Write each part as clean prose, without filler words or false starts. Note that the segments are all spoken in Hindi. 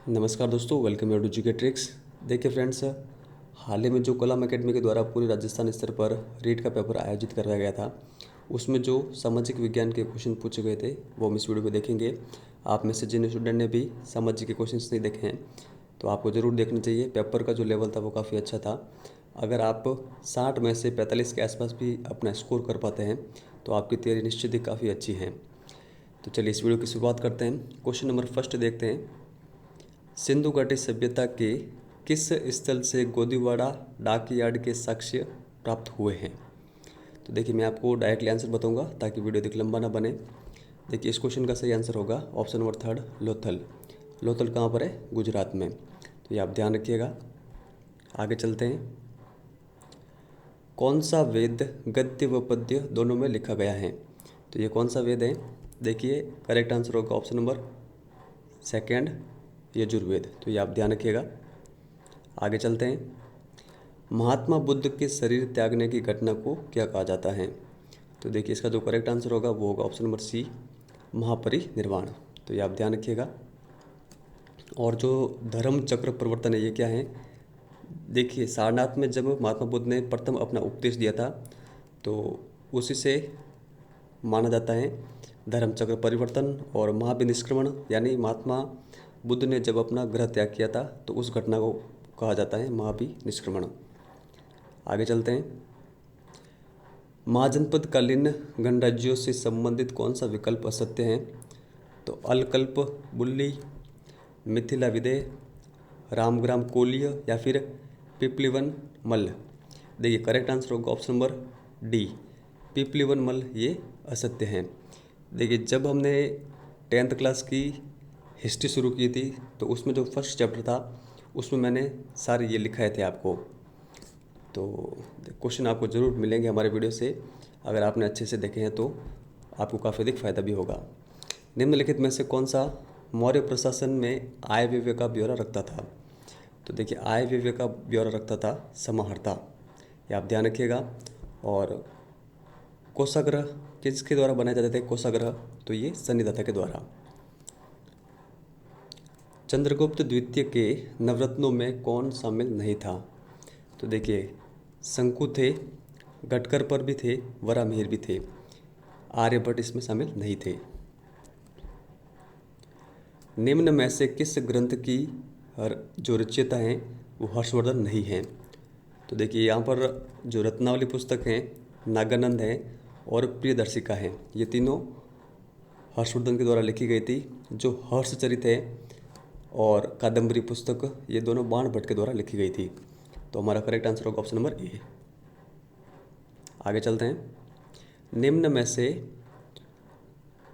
नमस्कार दोस्तों, welcome your to GK tricks. देखिए फ्रेंड्स, हाल ही में जो कलम एकेडमी के द्वारा पूरे राजस्थान स्तर पर रीट का पेपर आयोजित करवाया गया था, उसमें जो सामाजिक विज्ञान के क्वेश्चन पूछे गए थे वो हम इस वीडियो में देखेंगे। आप में से जिन स्टूडेंट ने भी सामाजिक के क्वेश्चन नहीं देखे हैं तो आपको ज़रूर देखना चाहिए। पेपर का जो लेवल था वो काफ़ी अच्छा था। अगर आप 60 में से 45 के आसपास भी अपना स्कोर कर पाते हैं तो आपकी तैयारी निश्चित ही काफ़ी अच्छी है। तो चलिए इस वीडियो की शुरुआत करते हैं। क्वेश्चन नंबर फर्स्ट देखते हैं। सिंधु घाटी सभ्यता के किस स्थल से गोदीवाड़ा डाकयार्ड के साक्ष्य प्राप्त हुए हैं? तो देखिए मैं आपको डायरेक्टली आंसर बताऊंगा ताकि वीडियो अधिक लंबा ना बने। देखिए इस क्वेश्चन का सही आंसर होगा option number third, Lothal. Lothal कहाँ पर है? गुजरात में। तो ये आप ध्यान रखिएगा। आगे चलते हैं। कौन सा वेद गद्य व पद्य दोनों में लिखा गया है? तो ये कौन सा वेद है? देखिए करेक्ट आंसर होगा ऑप्शन नंबर सेकेंड, यजुर्वेद। तो ये आप ध्यान रखिएगा। आगे चलते हैं। महात्मा बुद्ध के शरीर त्यागने की घटना को क्या कहा जाता है? तो देखिए इसका जो करेक्ट आंसर होगा वो होगा ऑप्शन नंबर सी, महापरिनिर्वाण। तो ये आप ध्यान रखिएगा। और जो धर्म चक्र परिवर्तन है ये क्या है? देखिए सारनाथ में जब महात्मा बुद्ध ने प्रथम अपना उपदेश दिया था तो उसी से माना जाता है धर्म चक्र परिवर्तन। और महाविनिष्क्रमण यानी महात्मा बुद्ध ने जब अपना ग्रह त्याग किया था तो उस घटना को कहा जाता है महाविनिष्क्रमण। आगे चलते हैं। महाजनपद कालीन गणराज्यों से संबंधित कौन सा विकल्प असत्य है? तो अलकल्प बुल्ली, मिथिला विदय, रामग्राम कोलीय या फिर पिपलीवन मल्ल। देखिए करेक्ट आंसर होगा ऑप्शन नंबर डी, पिपलीवन मल्ल ये असत्य हैं। देखिए जब हमने 10th क्लास की हिस्ट्री शुरू की थी तो उसमें जो फर्स्ट चैप्टर था उसमें मैंने सारे ये लिखाए थे आपको। तो क्वेश्चन आपको ज़रूर मिलेंगे हमारे वीडियो से। अगर आपने अच्छे से देखे हैं तो आपको काफ़ी अधिक फ़ायदा भी होगा। निम्नलिखित में से कौन सा मौर्य प्रशासन में आय व्यय का ब्यौरा रखता था? तो देखिए आय व्यय का ब्यौरा रखता था समाहर्ता। ये आप ध्यान रखिएगा। और कोषाग्रह किसके द्वारा बनाए जाते थे? कोषाग्रह तो ये सन्निदाता के द्वारा। चंद्रगुप्त द्वितीय के नवरत्नों में कौन शामिल नहीं था? तो देखिए शंकु थे, घटकर पर भी थे, वरामिहिर भी थे, आर्यभट्ट इसमें शामिल नहीं थे। निम्न में से किस ग्रंथ की जो रचयिता हैं वो हर्षवर्धन नहीं हैं? तो देखिए यहाँ पर जो रत्नावली पुस्तक हैं नागानंद हैं और प्रियदर्शिका हैं, ये तीनों हर्षवर्धन के द्वारा लिखी गई थी। जो हर्षचरित है और कादम्बरी पुस्तक ये दोनों बाण भट्ट के द्वारा लिखी गई थी। तो हमारा करेक्ट आंसर होगा ऑप्शन नंबर ए। आगे चलते हैं। निम्न में से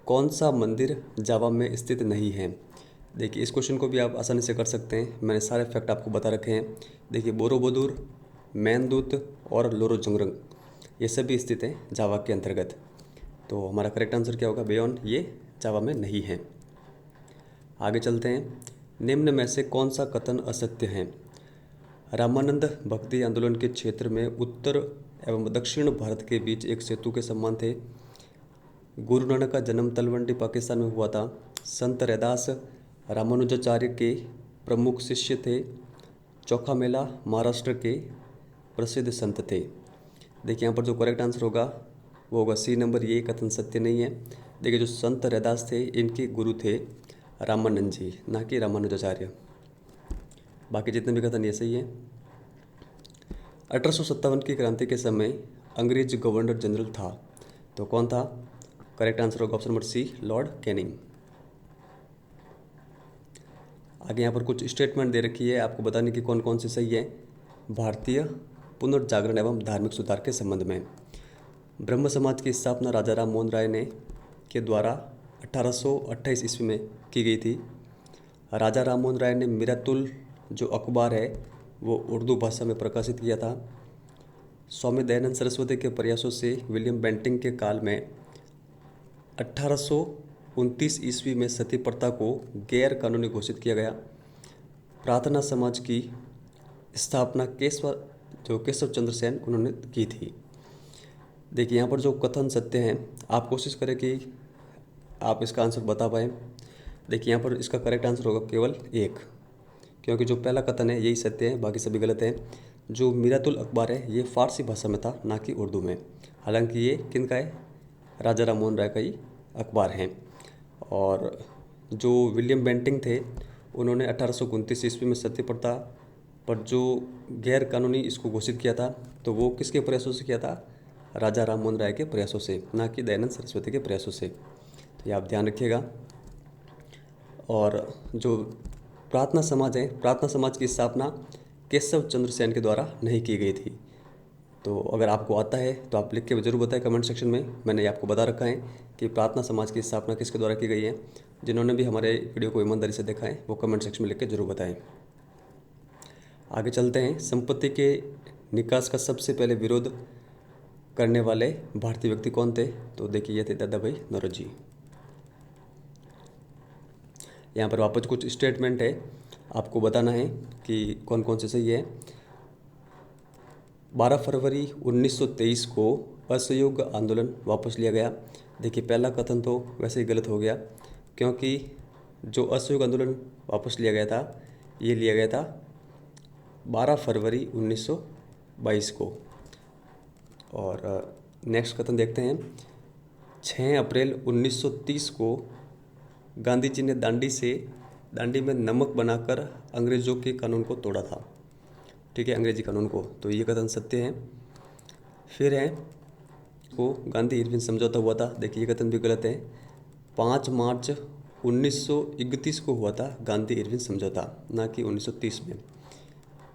कौन सा मंदिर जावा में स्थित नहीं है? देखिए इस क्वेश्चन को भी आप आसानी से कर सकते हैं। मैंने सारे फैक्ट आपको बता रखे हैं। देखिए बोरोबुदुर, मेनदूत और लोरोजंगरंग ये सभी स्थित हैं जावा के अंतर्गत। तो हमारा करेक्ट आंसर क्या होगा? बेयोन ये जावा में नहीं है। आगे चलते हैं। निम्न में से कौन सा कथन असत्य है? रामानंद भक्ति आंदोलन के क्षेत्र में उत्तर एवं दक्षिण भारत के बीच एक सेतु के समान थे। गुरु नानक का जन्म तलवंडी पाकिस्तान में हुआ था। संत रैदास रामानुजाचार्य के प्रमुख शिष्य थे। चौखा मेला महाराष्ट्र के प्रसिद्ध संत थे। देखिए यहाँ पर जो करेक्ट आंसर होगा वो होगा सी नंबर, ये कथन सत्य नहीं है। देखिए जो संत रैदास थे इनके गुरु थे रामानंद जी, ना कि रामानुजाचार्य। बाकी जितने भी कथन ये सही है। 1857 की क्रांति के समय अंग्रेज गवर्नर जनरल था तो कौन था? करेक्ट आंसर होगा option number C, Lord Canning. आगे यहाँ पर कुछ स्टेटमेंट दे रखी है, आपको बताने की कौन कौन सी सही है। भारतीय पुनर्जागरण एवं धार्मिक सुधार के संबंध में ब्रह्म समाज की स्थापना राजा राम मोहन राय ने के द्वारा 1828 ईस्वी में की गई थी। राजा राम मोहन राय ने मिरातुल जो अखबार है वो उर्दू भाषा में प्रकाशित किया था। स्वामी दयानंद सरस्वती के प्रयासों से विलियम बेंटिंग के काल में 1829 ईस्वी में सती प्रथा को गैर कानूनी घोषित किया गया। प्रार्थना समाज की स्थापना केशव चंद्र सेन उन्होंने की थी। देखिए यहाँ पर जो कथन सत्य हैं आप कोशिश करें कि आप इसका आंसर बता पाएँ। देखिए यहाँ पर इसका करेक्ट आंसर होगा केवल एक, क्योंकि जो पहला कथन है यही सत्य है, बाकी सभी गलत हैं। जो मीरातुल अखबार है ये फ़ारसी भाषा में था, ना कि उर्दू में। हालांकि ये किन का है, राजा राम मोहन राय का ही अखबार है। और जो विलियम बेंटिंग थे उन्होंने 1829 ईस्वी में सत्य प्रथा पर जो गैर कानूनी इसको घोषित किया था, तो वो किसके प्रयासों से किया था, राजा राम मोहन राय के प्रयासों से, ना कि दयानंद सरस्वती के प्रयासों से। तो ये आप ध्यान रखिएगा। और जो प्रार्थना समाज है, प्रार्थना समाज की स्थापना केशव चंद्र सेन के द्वारा नहीं की गई थी। तो अगर आपको आता है तो आप लिख के ज़रूर बताएं कमेंट सेक्शन में। मैंने ये आपको बता रखा है कि प्रार्थना समाज की स्थापना किसके द्वारा की गई है। जिन्होंने भी हमारे वीडियो को ईमानदारी से देखा है वो कमेंट सेक्शन में लिख के ज़रूर बताएं। आगे चलते हैं। संपत्ति के निकास का सबसे पहले विरोध करने वाले भारतीय व्यक्ति कौन थे, तो देखिए ये थे दादा भाई नौरोजी। यहाँ पर वापस कुछ स्टेटमेंट है, आपको बताना है कि कौन कौन से सही है। 12 फरवरी 1923 को असहयोग आंदोलन वापस लिया गया। देखिए पहला कथन तो वैसे ही गलत हो गया, क्योंकि जो असहयोग आंदोलन वापस लिया गया था ये लिया गया था 12 फरवरी 1922 को। और नेक्स्ट कथन देखते हैं। 6 अप्रैल 1930 को गांधी जी ने दांडी में नमक बनाकर अंग्रेज़ों के कानून को तोड़ा था। ठीक है, अंग्रेजी कानून को। तो ये कथन सत्य है। फिर है को गांधी इरविन समझौता हुआ था। देखिए ये कथन भी गलत है। 5 मार्च 1931 को हुआ था गांधी इरविन समझौता, ना कि 1930 में।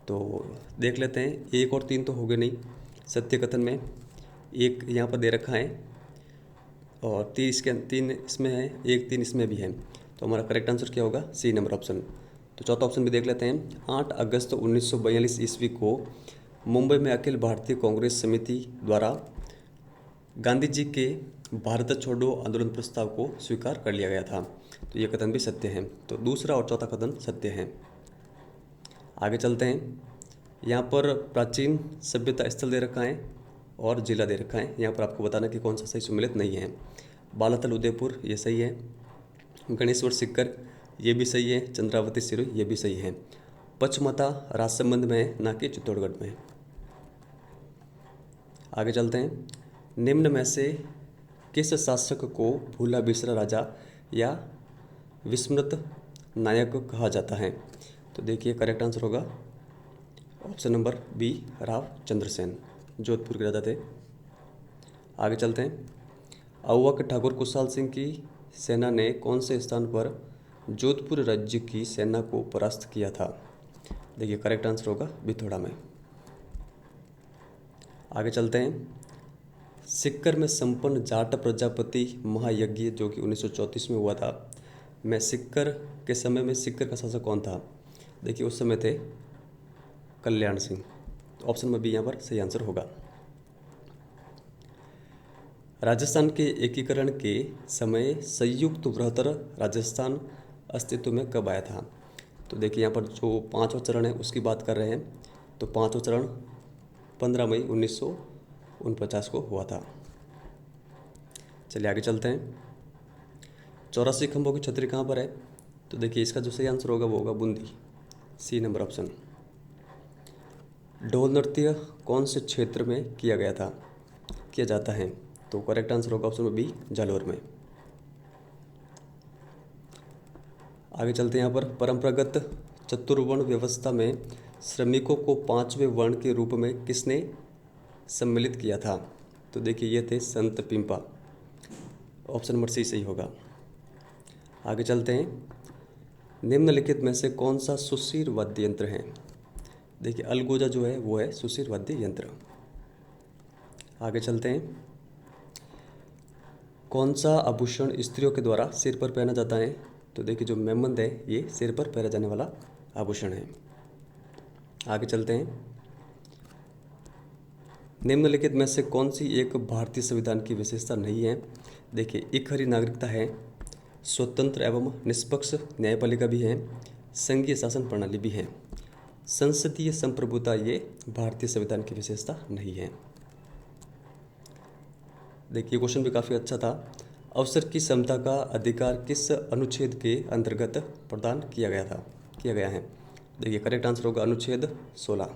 तो देख लेते हैं, 1 और 3 तो हो गए नहीं सत्य कथन में। 1 यहाँ पर दे रखा है और 3 इसमें है, 1 3 इसमें भी है। तो हमारा करेक्ट आंसर क्या होगा, सी नंबर ऑप्शन। तो चौथा ऑप्शन भी देख लेते हैं। 8 अगस्त 1942 ईस्वी को मुंबई में अखिल भारतीय कांग्रेस समिति द्वारा गांधी जी के भारत छोड़ो आंदोलन प्रस्ताव को स्वीकार कर लिया गया था। तो ये कथन भी सत्य है। तो दूसरा और चौथा कथन सत्य है। आगे चलते हैं। यहाँ पर प्राचीन सभ्यता स्थल दे रखा है और जिला दे रखा है। यहाँ पर आपको बताना कि कौन सा सही सम्मिलित नहीं है। बालातल उदयपुर ये सही है। गणेश्वर सिक्कर ये भी सही है। चंद्रावती सिरोही ये भी सही है। पचमता राजसमंद में है, ना कि चित्तौड़गढ़ में। आगे चलते हैं। निम्न में से किस शासक को भूला बिसरा राजा या विस्मृत नायक कहा जाता है, तो देखिए करेक्ट आंसर होगा option number B, Rao Chandrasen, Jodhpur के राजा थे। आगे चलते हैं। अव्वक ठाकुर कुशाल सिंह की सेना ने कौन से स्थान पर जोधपुर राज्य की सेना को परास्त किया था, देखिए करेक्ट आंसर होगा बिथोड़ा में। आगे चलते हैं। सिक्कर में संपन्न जाट प्रजापति महायज्ञ जो कि 1934 में हुआ था, मैं सिक्कर के समय में सिक्कर का शासक कौन था, देखिए उस समय थे कल्याण सिंह। तो ऑप्शन में भी यहाँ पर सही आंसर होगा। राजस्थान के एकीकरण के समय संयुक्त बृहत्तर राजस्थान अस्तित्व में कब आया था, तो देखिए यहाँ पर जो 5वां चरण है उसकी बात कर रहे हैं। तो 5वां चरण 15 मई 1949 को हुआ था। चलिए आगे चलते हैं। 84 खंभों की छतरी कहाँ पर है, तो देखिए इसका जो सही आंसर होगा वो होगा बूंदी, सी नंबर ऑप्शन। ढोल नृत्य कौन से क्षेत्र में किया जाता है, तो करेक्ट आंसर होगा ऑप्शन में बी, जालौर में। आगे चलते हैं। यहाँ पर परंपरागत चतुर्वर्ण व्यवस्था में श्रमिकों को 5वें वर्ण के रूप में किसने सम्मिलित किया था, तो देखिए ये थे संत पिंपा, ऑप्शन नंबर सी सही होगा। आगे चलते हैं। निम्नलिखित में से कौन सा सुशीर वाद्य यंत्र है, देखिए अलगोजा जो है वो है सुशीर वाद्य यंत्र। आगे चलते हैं। कौन सा आभूषण स्त्रियों के द्वारा सिर पर पहना जाता है, तो देखिए जो मेमंद है ये सिर पर पहना जाने वाला आभूषण है। आगे चलते हैं। निम्नलिखित में से कौन सी एक भारतीय संविधान की विशेषता नहीं है, देखिए इकहरी नागरिकता है, स्वतंत्र एवं निष्पक्ष न्यायपालिका भी है, संघीय शासन प्रणाली भी है, संसदीय संप्रभुता ये भारतीय संविधान की विशेषता नहीं है। देखिए क्वेश्चन भी काफ़ी अच्छा था। अवसर की समता का अधिकार किस अनुच्छेद के अंतर्गत प्रदान किया गया है, देखिए करेक्ट आंसर होगा अनुच्छेद 16।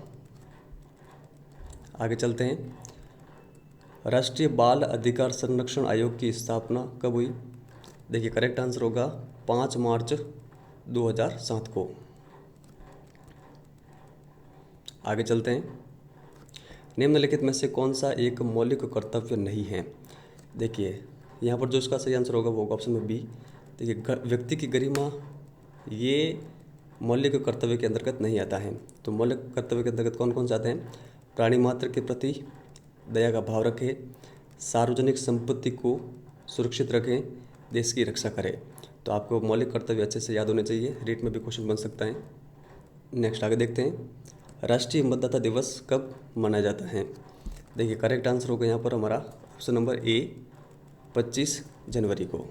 आगे चलते हैं। राष्ट्रीय बाल अधिकार संरक्षण आयोग की स्थापना कब हुई? देखिए करेक्ट आंसर होगा 5 मार्च 2007 को। आगे चलते हैं। निम्नलिखित में से कौन सा एक मौलिक कर्तव्य नहीं है? देखिए यहाँ पर जो इसका सही आंसर होगा वो होगा ऑप्शन में बी। देखिए व्यक्ति की गरिमा ये मौलिक कर्तव्य के अंतर्गत नहीं आता है। तो मौलिक कर्तव्य के अंतर्गत कौन कौन से आते हैं? प्राणी मात्र के प्रति दया का भाव रखें, सार्वजनिक संपत्ति को सुरक्षित रखें, देश की रक्षा करें। तो आपको मौलिक कर्तव्य अच्छे से याद होने चाहिए, रीट में भी क्वेश्चन बन सकता है। नेक्स्ट आगे देखते हैं। राष्ट्रीय मतदाता दिवस कब मनाया जाता है? देखिए करेक्ट आंसर होगा यहाँ पर हमारा ऑप्शन नंबर ए 25 जनवरी को।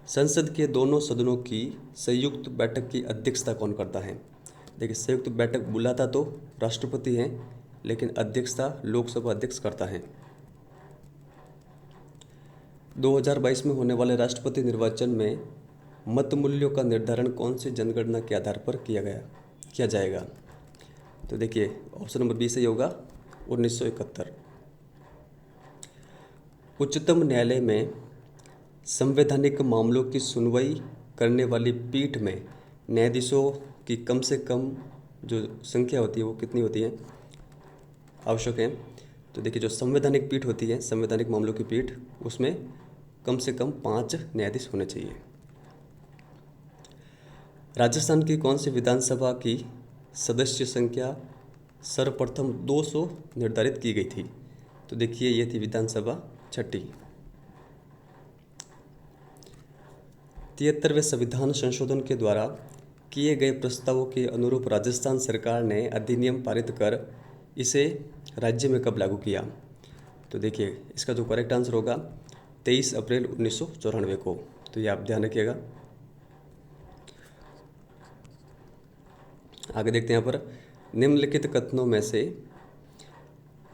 संसद के दोनों सदनों की संयुक्त बैठक की अध्यक्षता कौन करता है? देखिए संयुक्त बैठक बुलाता तो राष्ट्रपति हैं, लेकिन अध्यक्षता लोकसभा अध्यक्ष करता है। 2022 में होने वाले राष्ट्रपति निर्वाचन में मत मूल्यों का निर्धारण कौन सी जनगणना के आधार पर किया जाएगा? तो देखिए ऑप्शन नंबर बी सही होगा 1971। उच्चतम न्यायालय में संवैधानिक मामलों की सुनवाई करने वाली पीठ में न्यायाधीशों की कम से कम जो संख्या होती है वो कितनी होती है, आवश्यक है? तो देखिए जो संवैधानिक पीठ होती है, संवैधानिक मामलों की पीठ, उसमें कम से कम 5 न्यायाधीश होने चाहिए। राजस्थान की कौन सी विधानसभा की सदस्य संख्या सर्वप्रथम 200 निर्धारित की गई थी? तो देखिए ये थी विधानसभा छठी। 73वें संविधान संशोधन के द्वारा किए गए प्रस्तावों के अनुरूप राजस्थान सरकार ने अधिनियम पारित कर इसे राज्य में कब लागू किया? तो देखिए इसका जो करेक्ट आंसर होगा 23 अप्रैल 1994 को। तो ये आप ध्यान रखिएगा। आगे देखते हैं यहाँ पर, निम्नलिखित कथनों में से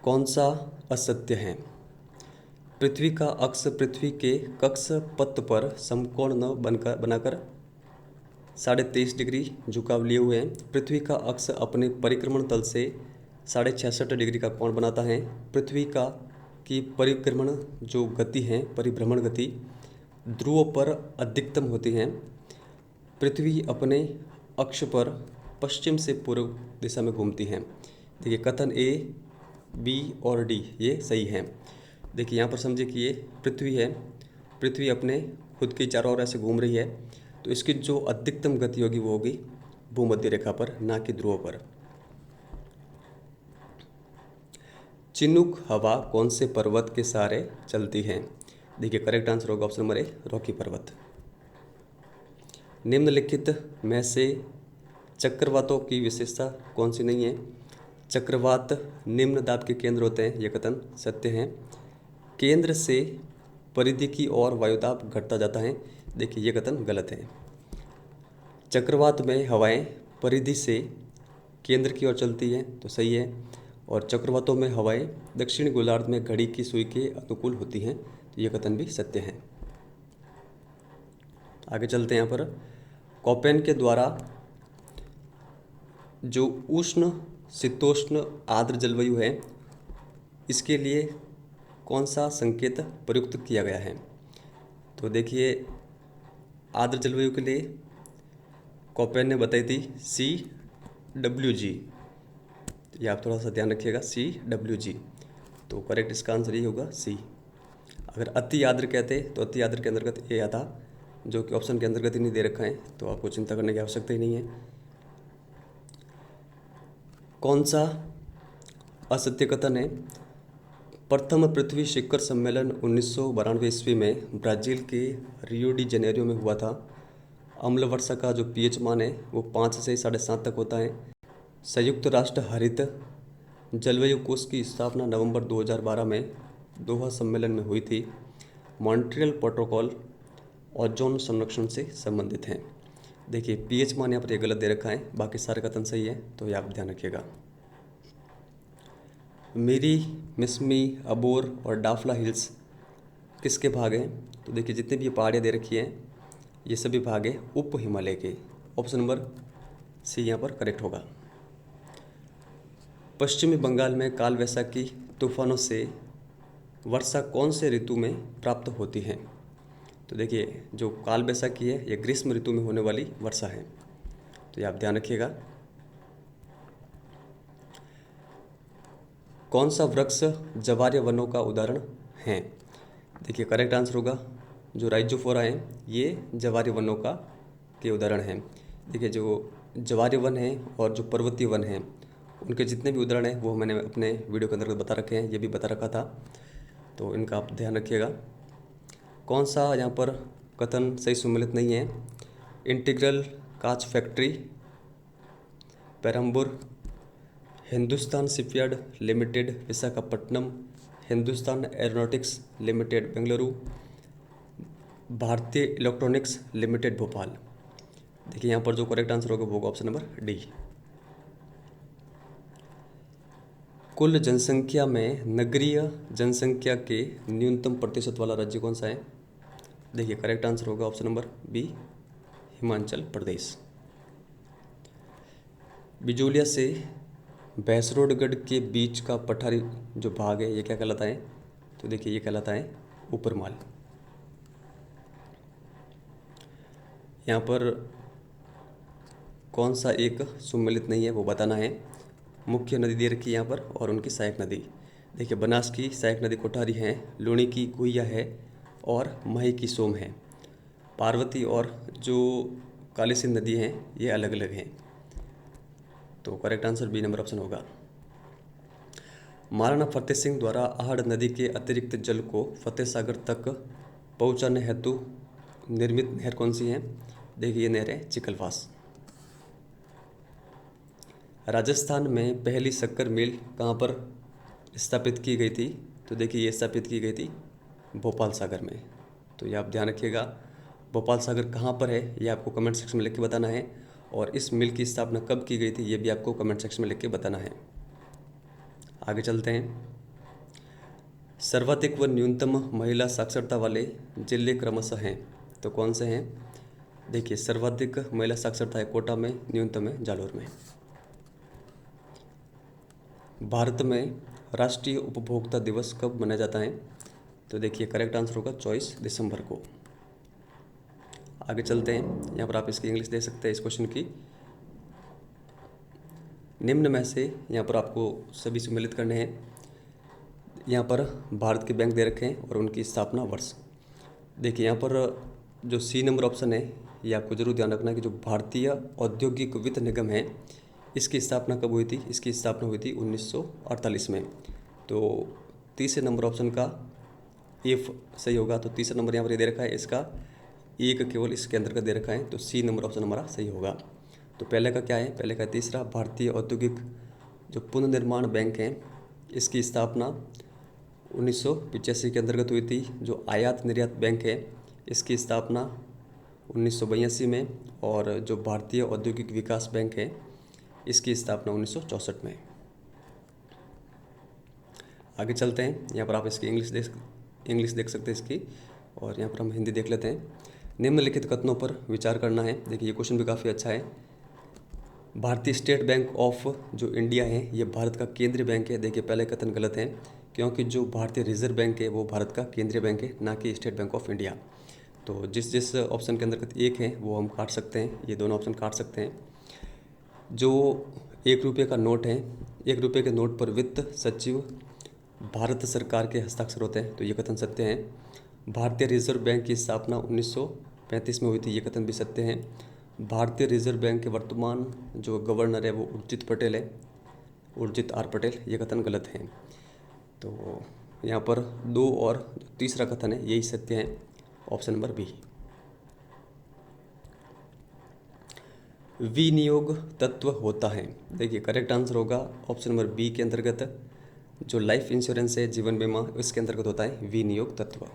कौन सा असत्य है? पृथ्वी का अक्ष पृथ्वी के कक्ष पथ पर समकोण न बनाकर 23.5 डिग्री झुकाव लिए हुए हैं। पृथ्वी का अक्ष अपने परिक्रमण तल से 66.5 डिग्री का कोण बनाता है। पृथ्वी की परिक्रमण जो गति है, परिभ्रमण गति ध्रुवों पर अधिकतम होती है। पृथ्वी अपने अक्ष पर पश्चिम से पूर्व दिशा में घूमती है। देखिए कथन ए, बी और डी ये सही है। देखिए यहाँ पर समझिए कि ये पृथ्वी है, पृथ्वी अपने खुद की चारों ओर ऐसे घूम रही है, तो इसकी जो अधिकतम गति होगी वो होगी भूमध्य रेखा पर, ना कि ध्रुव पर। चिनूक हवा कौन से पर्वत के सहारे चलती है? देखिए करेक्ट आंसर होगा ऑप्शन नंबर ए रॉकी पर्वत। निम्नलिखित में से चक्रवातों की विशेषता कौन सी नहीं है? चक्रवात निम्न दाब के केंद्र होते हैं, ये कथन सत्य है। केंद्र से परिधि की ओर वायुदाब घटता जाता है, देखिए ये कथन गलत है। चक्रवात में हवाएं परिधि से केंद्र की ओर चलती हैं, तो सही है। और चक्रवातों में हवाएं दक्षिणी गोलार्ध में घड़ी की सुई के अनुकूल होती हैं, तो ये कथन भी सत्य है। आगे चलते हैं यहाँ पर, कोपेन के द्वारा जो उष्ण शीतोष्ण आर्द्र जलवायु है, इसके लिए कौन सा संकेत प्रयुक्त किया गया है? तो देखिए आर्द्र जलवायु के लिए कोपेन ने बताई थी CWG। ये आप थोड़ा सा ध्यान रखिएगा, CWG। तो करेक्ट इसका आंसर ये होगा सी। अगर अति आर्द्र कहते तो अति आर्द्र के अंतर्गत ये आता, जो कि ऑप्शन के अंतर्गत ही नहीं दे रखा है, तो आपको चिंता करने की आवश्यकता ही नहीं है। कौन सा असत्य कथन है? प्रथम पृथ्वी शिखर सम्मेलन 1992 ईस्वी में ब्राज़ील के रियो डी जनेरियो में हुआ था। अम्ल वर्षा का जो pH मान है वो 5 से 7.5 तक होता है। संयुक्त राष्ट्र हरित जलवायु कोष की स्थापना नवंबर 2012 में दोहा सम्मेलन में हुई थी। मॉन्ट्रियल प्रोटोकॉल ओजोन संरक्षण से संबंधित हैं। देखिए pH मान यहाँ पर ये गलत दे रखा है, बाकी सारे कथन सही है, तो ये आप ध्यान रखिएगा। मीरी, मिसमी, अबोर और डाफला हिल्स किसके भाग हैं? तो देखिए जितनी भी पहाड़ियाँ दे रखी हैं ये सभी भाग हैं उप हिमालय के। ऑप्शन नंबर सी यहाँ पर करेक्ट होगा। पश्चिमी बंगाल में काल वैसाखी तूफानों से वर्षा कौन से ऋतु में प्राप्त होती है? तो देखिए जो काल वैसाखी है ये ग्रीष्म ऋतु में होने वाली वर्षा है, तो ये आप ध्यान रखिएगा। कौन सा वृक्ष जवार्य वनों का उदाहरण है? देखिए करेक्ट आंसर होगा जो राइजोफोरा हैं, ये जवार्य वनों का के उदाहरण हैं। देखिए जो जवार्य वन है और जो पर्वतीय वन हैं उनके जितने भी उदाहरण हैं वो मैंने अपने वीडियो के अंदर बता रखे हैं, ये भी बता रखा था, तो इनका आप ध्यान रखिएगा। कौन सा यहाँ पर कथन सही सम्मिलित नहीं है? इंटीग्रल कांच factory Perambur, Hindustan shipyard limited Visakhapatnam, Hindustan aeronautics limited Bengaluru, भारतीय इलेक्ट्रॉनिक्स लिमिटेड भोपाल। देखिए यहाँ पर जो करेक्ट आंसर होगा वो होगा ऑप्शन नंबर डी। कुल जनसंख्या में नगरीय जनसंख्या के न्यूनतम प्रतिशत वाला राज्य कौन सा है? देखिए करेक्ट आंसर होगा option number B, Himachal Pradesh. Bijolia से भैंसरोडगढ़ के बीच का पठारी जो भाग है ये क्या कहलाता है? तो देखिए ये कहलाता है ऊपरमाल। यहाँ पर कौन सा एक सम्मिलित नहीं है वो बताना है। मुख्य नदी दे रखी है यहाँ पर और उनकी सहायक नदी। देखिए बनास की सहायक नदी कोठारी है, लूणी की गुहिया है और मही की सोम है। पार्वती और जो काली सिंध नदी हैं ये अलग अलग हैं, तो correct answer B number option होगा। महाराणा फतेह सिंह द्वारा आहड़ नदी के अतिरिक्त जल को फतेह सागर तक पहुंचाने हेतु निर्मित नहर कौन सी है? देखिए ये नहर है चिकलवास। राजस्थान में पहली शक्कर मिल कहाँ पर स्थापित की गई थी? तो देखिए ये स्थापित की गई थी भोपाल सागर में, तो ये आप ध्यान रखिएगा। भोपाल सागर कहाँ पर है ये आपको कमेंट सेक्शन में लिख के बताना है, और इस मिल की स्थापना कब की गई थी ये भी आपको कमेंट सेक्शन में लिख के बताना है। आगे चलते हैं। सर्वाधिक व न्यूनतम महिला साक्षरता वाले जिले क्रमशः हैं, तो कौन से हैं? देखिए सर्वाधिक महिला साक्षरता है कोटा में, न्यूनतम है जालोर में। भारत में राष्ट्रीय उपभोक्ता दिवस कब मनाया जाता है? तो देखिए करेक्ट आंसर होगा 24 दिसंबर को। आगे चलते हैं। यहाँ पर आप इसकी इंग्लिश दे सकते हैं इस क्वेश्चन की। निम्न में से यहाँ पर आपको सभी सम्मिलित करने हैं। यहाँ पर भारत के बैंक दे रखे हैं और उनकी स्थापना वर्ष। देखिए यहाँ पर जो सी नंबर ऑप्शन है ये आपको जरूर ध्यान रखना है कि जो भारतीय औद्योगिक वित्त निगम है इसकी स्थापना कब हुई थी? इसकी स्थापना हुई थी 1948 में। तो तीसरे नंबर ऑप्शन का एफ सही होगा। तो तीसरा नंबर यहाँ पर दे रखा है, इसका एक केवल इसके अंदर का दे रखा है, तो सी नंबर ऑप्शन हमारा सही होगा। तो पहले का क्या है? पहले का तीसरा भारतीय औद्योगिक जो पुनर्निर्माण बैंक है इसकी स्थापना 1985 के अंतर्गत हुई थी। जो आयात निर्यात बैंक है इसकी स्थापना 1982 में, और जो भारतीय औद्योगिक विकास बैंक है इसकी स्थापना 1964 में। आगे चलते हैं। यहाँ पर आप इसकी इंग्लिश देख सकते हैं इसकी, और यहाँ पर हम हिंदी देख लेते हैं। निम्नलिखित कथनों पर विचार करना है। देखिए ये क्वेश्चन भी काफ़ी अच्छा है। भारतीय स्टेट बैंक ऑफ जो इंडिया है ये भारत का केंद्रीय बैंक है। देखिए पहले कथन गलत है, क्योंकि जो भारतीय रिजर्व बैंक है वो भारत का केंद्रीय बैंक है, ना कि स्टेट बैंक ऑफ इंडिया। तो जिस ऑप्शन के अंदर एक है वो हम काट सकते हैं, ये दोनों ऑप्शन काट सकते हैं। जो 1 रुपये का नोट है, 1 रुपये के नोट पर वित्त सचिव भारत सरकार के हस्ताक्षर होते हैं, तो ये कथन सत्य है। भारतीय रिजर्व बैंक की स्थापना 1935 में हुई थी, ये कथन भी सत्य है। भारतीय रिजर्व बैंक के वर्तमान जो गवर्नर है वो उर्जित पटेल है, उर्जित आर पटेल, ये कथन गलत है। तो यहाँ पर 2 और तीसरा कथन है यही सत्य है, ऑप्शन नंबर बी। विनियोग तत्व होता है। देखिए करेक्ट आंसर होगा ऑप्शन नंबर बी के अंतर्गत जो लाइफ इंश्योरेंस है, जीवन बीमा, इसके अंतर्गत होता है विनियोग तत्व।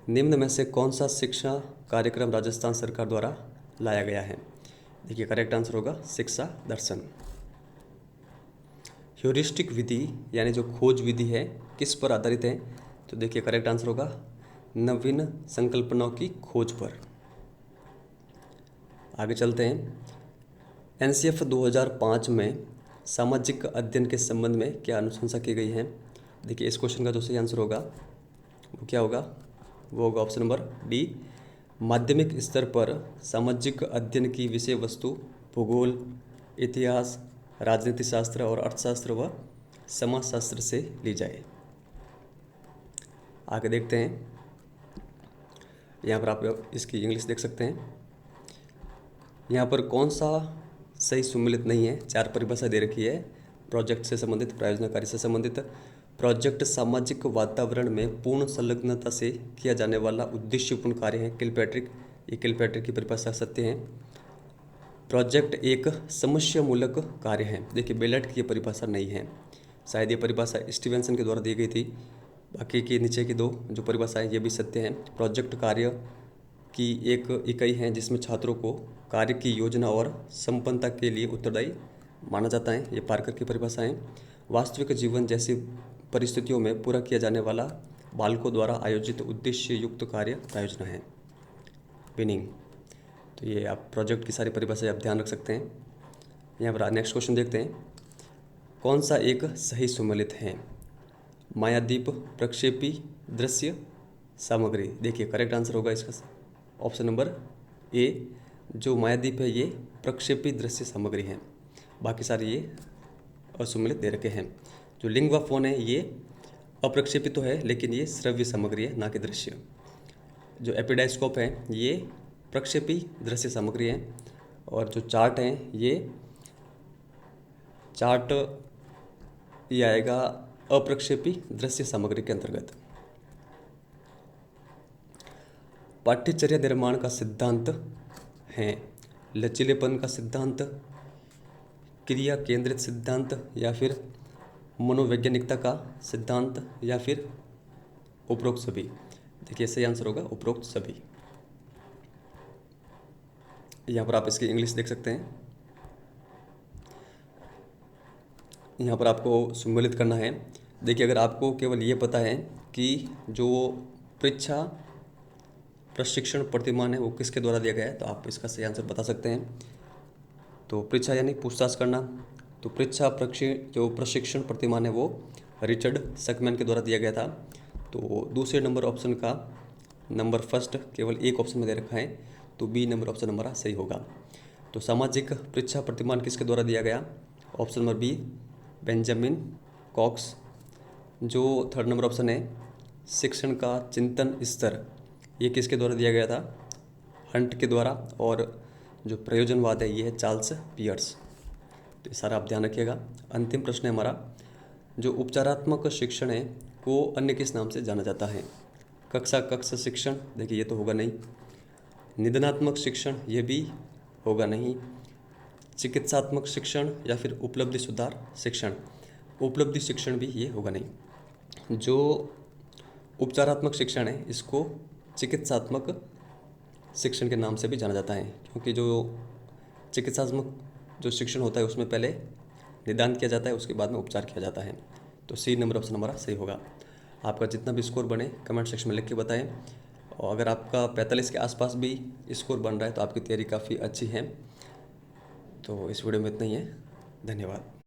निम्न में से कौन सा शिक्षा कार्यक्रम राजस्थान सरकार द्वारा लाया गया है? देखिए करेक्ट आंसर होगा शिक्षा दर्शन। ह्यूरिस्टिक विधि यानी जो खोज विधि है किस पर आधारित है? तो देखिए करेक्ट आंसर होगा नवीन संकल्पनाओं की खोज पर। आगे चलते हैं। एनसीएफ 2005 में सामाजिक अध्ययन के संबंध में क्या अनुशंसा की गई है। देखिए इस क्वेश्चन का जो सही आंसर होगा वो क्या होगा, वो होगा ऑप्शन नंबर डी। माध्यमिक स्तर पर सामाजिक अध्ययन की विषय वस्तु भूगोल, इतिहास, राजनीति शास्त्र और अर्थशास्त्र व समाजशास्त्र से ली जाए। आगे देखते हैं, यहाँ पर आप इसकी इंग्लिश देख सकते हैं। यहाँ पर कौन सा सही सुमेलित नहीं है, 4 परिभाषा दे रखी है। प्रोजेक्ट से संबंधित, प्रायोजना कार्य से संबंधित। प्रोजेक्ट सामाजिक वातावरण में पूर्ण संलग्नता से किया जाने वाला उद्देश्यपूर्ण कार्य है। किलपैट्रिक, ये किलपैट्रिक की परिभाषा सत्य है। प्रोजेक्ट एक समस्यामूलक कार्य है। देखिए बेलेट की ये परिभाषा नहीं है, शायद ये परिभाषा स्टीवेंसन के द्वारा दी गई थी। बाकी के नीचे की 2 जो परिभाषाएं ये भी सत्य हैं। प्रोजेक्ट कार्य की एक इकाई है जिसमें छात्रों को कार्य की योजना और संपन्नता के लिए उत्तरदायी माना जाता है। ये पार्कर की परिभाषाएं। वास्तविक जीवन जैसी परिस्थितियों में पूरा किया जाने वाला बालकों द्वारा आयोजित उद्देश्य युक्त कार्य प्रायोजना है। विनिंग, तो ये आप प्रोजेक्ट की सारी परिभाषाएं आप ध्यान रख सकते हैं। यहाँ पर नेक्स्ट क्वेश्चन देखते हैं, कौन सा एक सही सुमेलित है। मायाद्वीप प्रक्षेपी दृश्य सामग्री। देखिए करेक्ट आंसर होगा इसका ऑप्शन नंबर ए। जो मायाद्वीप है ये प्रक्षेपी दृश्य सामग्री है, बाकी सारे ये असुमेलित दे रखे हैं। जो लिंग व फोन है ये अप्रक्षेपित तो है लेकिन ये श्रव्य सामग्री है, ना कि दृश्य। जो एपिडाइस्कोप है ये प्रक्षेपी दृश्य सामग्री है। और जो चार्ट हैं ये चार्ट ये आएगा अप्रक्षेपी दृश्य सामग्री के अंतर्गत। पाठ्यचर्या निर्माण का सिद्धांत है लचीलेपन का सिद्धांत, क्रिया केंद्रित सिद्धांत, या फिर मनोवैज्ञानिकता का सिद्धांत, या फिर उपरोक्त सभी। देखिए सही आंसर होगा उपरोक्त सभी। यहाँ पर आप इसकी इंग्लिश देख सकते हैं। यहाँ पर आपको सम्मिलित करना है। देखिए अगर आपको केवल ये पता है कि जो परीक्षा प्रशिक्षण प्रतिमान है वो किसके द्वारा दिया गया है तो आप इसका सही आंसर बता सकते हैं। तो परीक्षा यानी पूछताछ करना, तो परीक्षा जो प्रशिक्षण प्रतिमान है वो रिचर्ड सकमैन के द्वारा दिया गया था। तो दूसरे नंबर ऑप्शन का नंबर फर्स्ट केवल एक ऑप्शन में दे रखा है, तो बी नंबर ऑप्शन हमारा सही होगा। तो सामाजिक परीक्षा प्रतिमान किसके द्वारा दिया गया, option number B Benjamin Cox. जो थर्ड नंबर ऑप्शन है शिक्षण का चिंतन स्तर, ये किसके द्वारा दिया गया था, हंट के द्वारा। और जो प्रयोजनवाद है ये है चार्ल्स पियर्स। तो ये सारा आप ध्यान रखिएगा। अंतिम प्रश्न है हमारा, जो उपचारात्मक शिक्षण है को अन्य किस नाम से जाना जाता है। कक्ष शिक्षण, देखिए ये तो होगा नहीं। निदानात्मक शिक्षण, ये भी होगा नहीं। चिकित्सात्मक शिक्षण या फिर उपलब्धि सुधार शिक्षण, उपलब्धि शिक्षण भी ये होगा नहीं। जो उपचारात्मक शिक्षण है इसको चिकित्सात्मक शिक्षण के नाम से भी जाना जाता है, क्योंकि जो चिकित्सात्मक जो शिक्षण होता है उसमें पहले निदान किया जाता है, उसके बाद में उपचार किया जाता है। तो सी नंबर ऑप्शन हमारा सही होगा। आपका जितना भी स्कोर बने कमेंट सेक्शन में लिख के बताएं। और अगर आपका 45 के आसपास भी स्कोर बन रहा है तो आपकी तैयारी काफ़ी अच्छी है। तो इस वीडियो में इतना ही है, धन्यवाद।